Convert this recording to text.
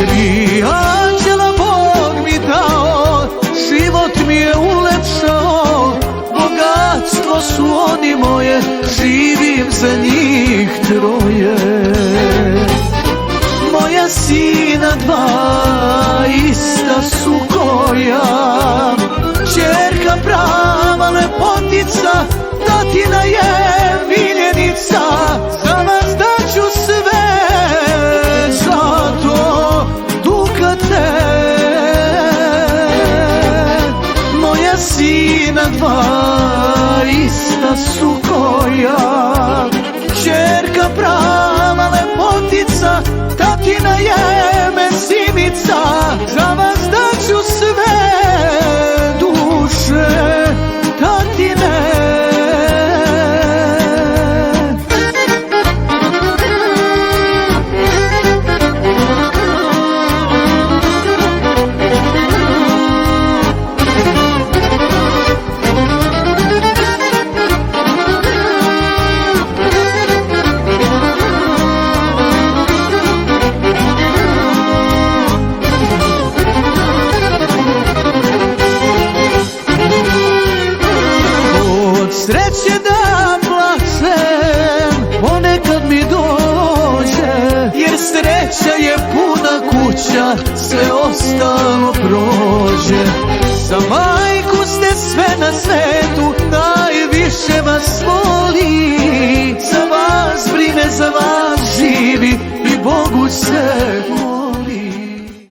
Tri anđela Bog mi dao, život mi je ulepšao, bogatstvo su oni moje, živim za njih troje. Moja sina dva ista su koja, ćerka prava lepotica, tatina je miljenica. Za vas daću sve, zlato, dukate. Moja sina dva ista su koja, ćerka prava lepotica, tatina je mesimica. Za vas daću sve, duše tatine. Sreće da plačem, ponekad mi dođe, jer sreća je puna kuća, sve ostalo prođe. Za majku ste sve na svetu, najviše vas voli, za vas brine, za vas živi i Bogu se moli.